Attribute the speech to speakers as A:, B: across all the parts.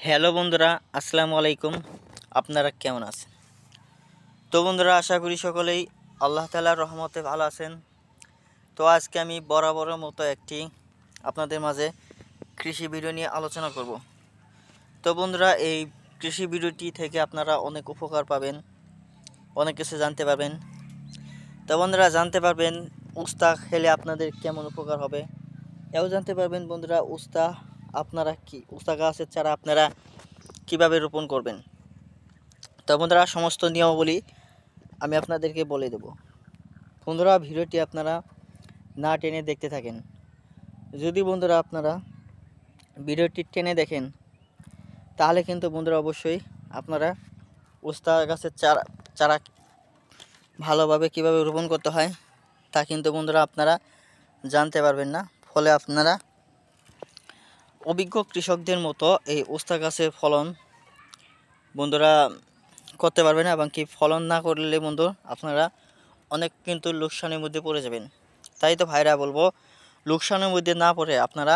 A: Hello বন্ধুরা, আসসালামু আলাইকুম। আপনারা কেমন আছেন? তো বন্ধুরা, আশা করি সকলেই আল্লাহ তাআলার রহমতে ভালো আছেন। তো আজকে আমি বরাবরের মতো একটি আপনাদের মাঝে কৃষি ভিডিও নিয়ে আলোচনা করব। তো বন্ধুরা, এই কৃষি ভিডিওটি থেকে আপনারা অনেক উপকার পাবেন, অনেক কিছু জানতে পারবেন। তো বন্ধুরা, জানতে পারবেন উস্তা খেলে আপনাদের কেমন উপকার হবে, এও জানতে পারবেন বন্ধুরা উস্তা গাছের চারা আপনারা কিভাবে রোপণ করবেন। তো বন্ধুরা, সমস্ত নিয়মাবলী আমি আপনাদেরকে বলে দেব। বন্ধুরা, ভিডিওটি আপনারা না টেনে দেখতে থাকেন। যদি বন্ধুরা আপনারা ভিডিওটি টেনে দেখেন, তাহলে কিন্তু বন্ধুরা অবশ্যই আপনারা উস্তা গাছের চারা ভালোভাবে কীভাবে রোপণ করতে হয় তা কিন্তু বন্ধুরা আপনারা জানতে পারবেন না। ফলে আপনারা অভিজ্ঞ কৃষকদের মতো এই উস্তা গাছের ফলন বন্ধুরা করতে পারবেন না, এবং কি ফলন না করলে বন্ধু আপনারা অনেক কিন্তু লোকসানের মধ্যে পড়ে যাবেন। তাই তো ভাইরা বলবো, লোকসানের মধ্যে না পড়ে আপনারা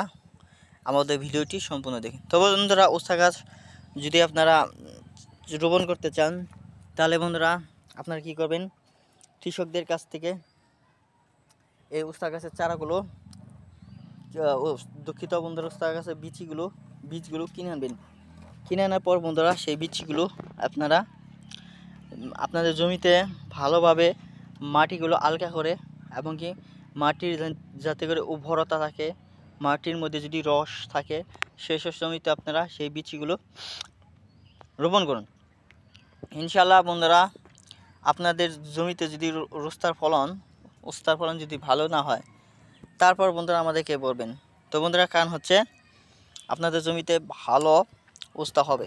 A: আমাদের ভিডিওটি সম্পূর্ণ দেখেন। তবে বন্ধুরা, উস্তা গাছ যদি আপনারা রোপণ করতে চান, তাহলে বন্ধুরা আপনারা কী করবেন, কৃষকদের কাছ থেকে এই উস্তা গাছের চারাগুলো দুঃখিত বন্ধুরা, উস্তা গাছের বীজগুলো কিনে আনবেন। কিনে আনার পর বন্ধুরা সেই বীজগুলো আপনারা আপনাদের জমিতে ভালোভাবে মাটিগুলো আলগা করে, এবং কি মাটির যাতে করে উর্বরতা থাকে, মাটির মধ্যে যদি রস থাকে, সেসব জমিতে আপনারা সেই বীজগুলো রোপণ করুন। ইনশাল্লাহ বন্ধুরা, আপনাদের জমিতে যদি উস্তার ফলন যদি ভালো না হয়, তারপর বন্ধুরা আমাদেরকে বলবেন। তো বন্ধুরা, কারণ হচ্ছে আপনাদের জমিতে ভালো উস্তা হবে।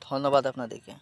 A: ধন্যবাদ আপনাদেরকে।